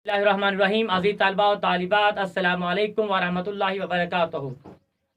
बिस्मिल्लाहिर्रहमानिर्रहीम। अज़ीज़ तलबा और तालिबात, अस्सलामु अलैकुम वरहमतुल्लाहि वबरकातुहू।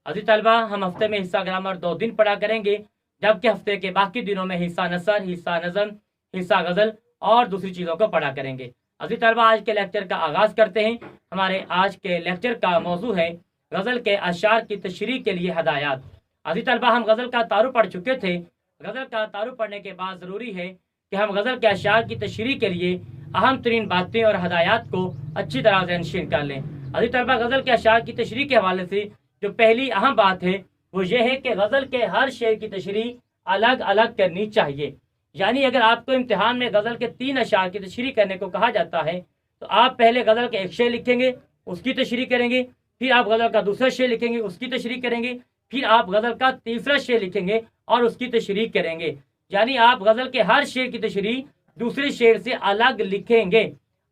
अज़ीज़ तलबा, हम हफ्ते में हिस्सा ग्रामर 2 दिन पढ़ा करेंगे, जबकि हफ्ते के बाकी दिनों में हिस्सा नसर, हिस्सा नज़म, हिस्सा गज़ल और दूसरी चीज़ों को पढ़ा करेंगे। अज़ीज़ तलबा, आज के लेक्चर का आगाज़ करते हैं। हमारे आज के लेक्चर का मौजू है गज़ल के अशार की तशरीह के लिए हदायत। अज़ीज़ तलबा, हम गज़ल का तारुफ पढ़ चुके थे। गज़ल का तारुफ पढ़ने के बाद ज़रूरी है कि हम गज़ल के अशार की तशरीह के लिए अहम तरीन बातें और हदायत को अच्छी तरह से नशीन कर लें। अज़ीज़ तलबा, गज़ल के अशार की तशरीह के हवाले से जो पहली अहम बात है वो ये है कि गज़ल के हर शेर की तशरीह अलग अलग करनी चाहिए। यानी अगर आपको इम्तिहान में गज़ल के 3 अशार की तशरीह करने को कहा जाता है तो आप पहले गज़ल के एक शेर लिखेंगे, उसकी तशरीह करेंगे, फिर आप गज़ल का दूसरा शेर लिखेंगे, उसकी तशरीह करेंगे, फिर आप गज़ल का तीसरा शेर लिखेंगे और उसकी तशरीह करेंगे। यानी आप गज़ल के हर शेर की तशरीह दूसरे शेर से अलग लिखेंगे।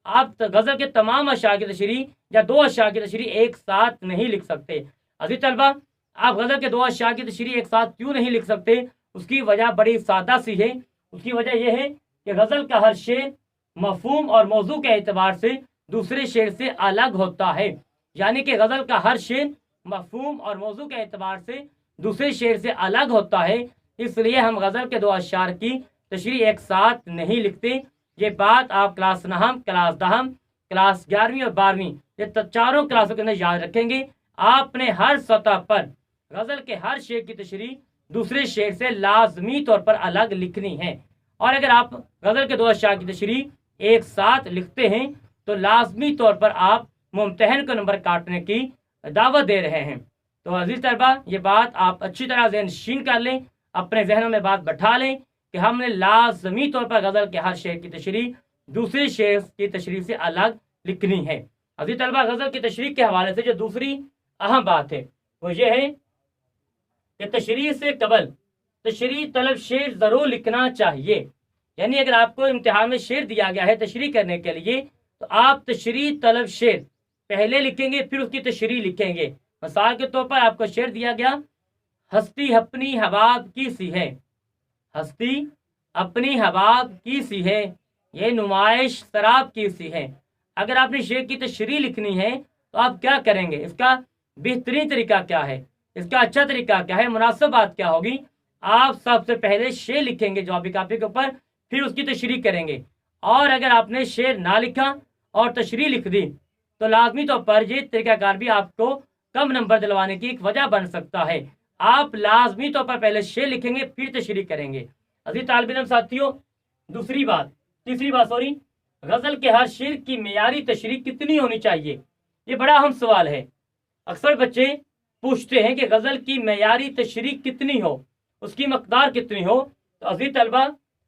आप गज़ल के तमाम अशार की तशरीह या 2 अशार की तशरीह एक साथ नहीं लिख सकते। अज़ीज़ तलबा, आप गज़ल के 2 अशार की तशरीह एक साथ क्यों नहीं लिख सकते? उसकी वजह बड़ी सादा सी है। उसकी वजह यह है कि गज़ल का हर शेर मफ़हूम और मौजू के एतबार से दूसरे शेर से अलग होता है। यानी कि गज़ल का हर शेर मफ़हूम और मौजू के एतबार से दूसरे शेर से अलग होता है। इसलिए हम गज़ल के 2 अशार की तशरीह एक साथ नहीं लिखते। ये बात आप क्लास नहम, क्लास दहम, क्लास 11वीं और 12वीं ये चारों क्लासों के अंदर याद रखेंगे। आपने हर सतह पर गज़ल के हर शेर की तशरीह दूसरे शेर से लाजमी तौर पर अलग लिखनी है। और अगर आप गज़ल के 2 अशार की तशरीह एक साथ लिखते हैं तो लाजमी तौर पर आप मुम्तहन को नंबर काटने की दावत दे रहे हैं। तो अज़ीज़ तलबा, ये बात आप अच्छी तरह से नशीन कर लें, अपने जहनों में बात बैठा लें कि हमने लाजमी तौर पर गज़ल के हर शेर की तशरीह दूसरे शेर की तशरीह से अलग लिखनी है। अज़ीज़ तलबा, गज़ल की तशरीह के हवाले से जो दूसरी अहम बात है वो ये है कि तशरीह से कबल तशरीह तलब शेर ज़रूर लिखना चाहिए। यानी अगर आपको इम्तिहान में शेर दिया गया है तशरीह करने के लिए तो आप तशरीह तलब शेर पहले लिखेंगे, फिर उसकी तशरीह लिखेंगे। मिसाल के तौर पर आपको शेर दिया गया, हस्ती अपनी हबाब की सी है, हस्ती अपनी हबाब की सी है, ये नुमाइश शराब की सी है। अगर आपने शेर की तशरीह लिखनी है तो आप क्या करेंगे? इसका बेहतरीन तरीका क्या है? इसका अच्छा तरीका क्या है? मुनासिब बात क्या होगी? आप सबसे पहले शेर लिखेंगे जवाबी कापी के ऊपर, फिर उसकी तशरीह करेंगे। और अगर आपने शेर ना लिखा और तशरीह लिख दी तो लाजमी तौर पर ये तरीकाकार भी आपको कम नंबर दिलवाने की एक वजह बन सकता है। आप लाजमी तौर पर पहले शेर लिखेंगे फिर तशरीह करेंगे। अजीज तालिब इल्म साथियों, तीसरी बात गज़ल के हर शेर की मेयारी तशरीह कितनी होनी चाहिए? ये बड़ा अहम सवाल है। अक्सर बच्चे पूछते हैं कि गज़ल की मेयारी तशरीह कितनी हो, उसकी मकदार कितनी हो। तो अजीज तलबा,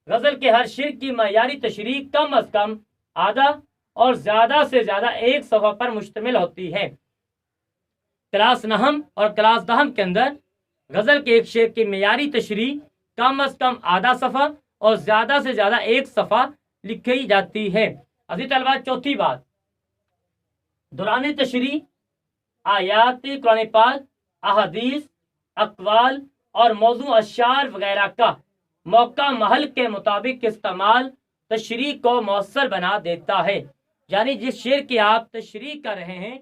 गज़ल के हर शेर की मेयारी तशरीह कम अज कम आधा और ज़्यादा से ज़्यादा 1 सफ़ा पर मुश्तमिल होती है। क्लास नहम और क्लास दहम के अंदर गज़ल के एक शेर की मेयारी तशरीह कम अज कम आधा सफ़ा और ज़्यादा से ज़्यादा 1 सफ़ा लिखी जाती है। अजीज तलबा, चौथी बात, दौरान तशरीह आयात कुरान पाक, अहादीस, अक़वाल और मौजू अशार वगैरह का मौका महल के मुताबिक इस्तेमाल तशरीह को मौसर बना देता है। यानी जिस शेर की आप तशरीह कर रहे हैं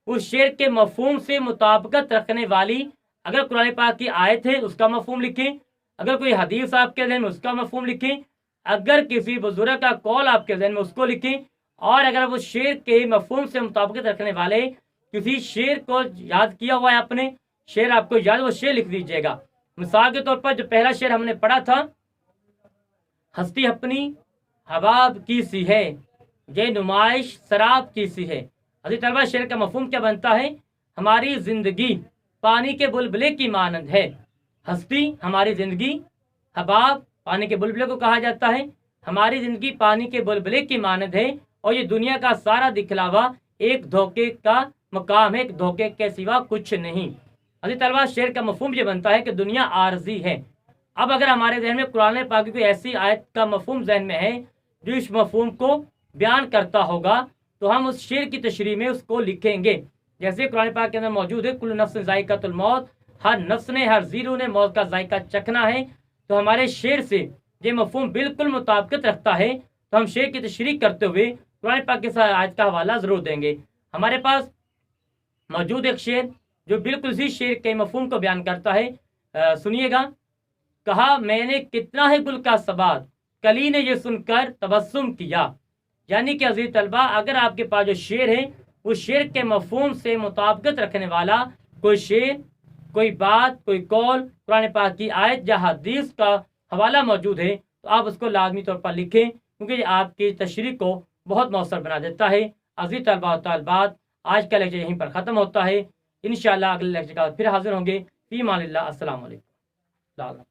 उस शेर के मफहूम से मुताबिकत रखने वाली अगर कुरान पाक की आयत है उसका मफहूम लिखें, अगर कोई हदीस आपके ज़हन में उसका मफहूम लिखें, अगर किसी बुजुर्ग का कौल आपके ज़हन में उसको लिखें, और अगर वो शेर के मफहूम से मुताबिकत रखने वाले किसी शेर को याद किया हुआ है आपने, शेर आपको याद, वो शेर लिख दीजिएगा। मिसाल के तौर पर जो पहला शेर हमने पढ़ा था, हस्ती अपनी हबाब की सी है, ये नुमाइश शराब की सी है। अजीज तलबा, शेर का मफहूम क्या बनता है? हमारी जिंदगी पानी के बुलबुले की मानंद है। हस्ती हमारी जिंदगी, हबाब पानी के बुलबुले को कहा जाता है। हमारी जिंदगी पानी के बुलबुले की मानंद है और ये दुनिया का सारा दिखलावा एक धोखे का मकाम है, एक धोखे के सिवा कुछ नहीं। अजीज तलबा, शेर का मफहूम ये बनता है कि दुनिया आरजी है। अब अगर हमारे जहन में कुरान पाक की कोई ऐसी आयत का मफहूम जहन में है जो इस मफहूम को बयान करता होगा तो हम उस शेर की तशरीह में उसको लिखेंगे। जैसे कुरान पाक के अंदर मौजूद है, कुल्लु नफ्सिन ज़ाइक़ातुल मौत, हर नफ्स ने, हर जीरो ने मौत का जायका चखना है। तो हमारे शेर से ये मफहूम बिल्कुल मुताबिकत रखता है तो हम शेर की तशरीह करते हुए قرآن پاک کے ساتھ آیت کا حوالہ ضرور دیں گے۔ ہمارے پاس موجود ایک شعر جو بالکل اسی شعر کے مفہوم کو بیان کرتا ہے، سنیے گا۔ کہا میں نے کتنا ہے گل کا ثبات، کلی نے یہ سن کر تبسم کیا۔ یعنی کہ عزیز طلبہ، اگر آپ کے پاس جو شعر ہے اس شعر کے مفہوم سے مطابقت رکھنے والا کوئی شعر، کوئی بات، کوئی قول، قرآن پاک کی آیت یا حدیث کا حوالہ موجود ہے تو آپ اس کو لازمی طور پر لکھیں، کیونکہ یہ آپ کی تشریح کو بہت مؤثر بنا دیتا ہے۔ عزیز طلبہ و طالبات، آج کا لیکچر یہیں پر ختم ہوتا ہے۔ انشاءاللہ اگلے لیکچر کا پھر حاضر ہوں گے۔ فی امان اللہ، السلام علیکم۔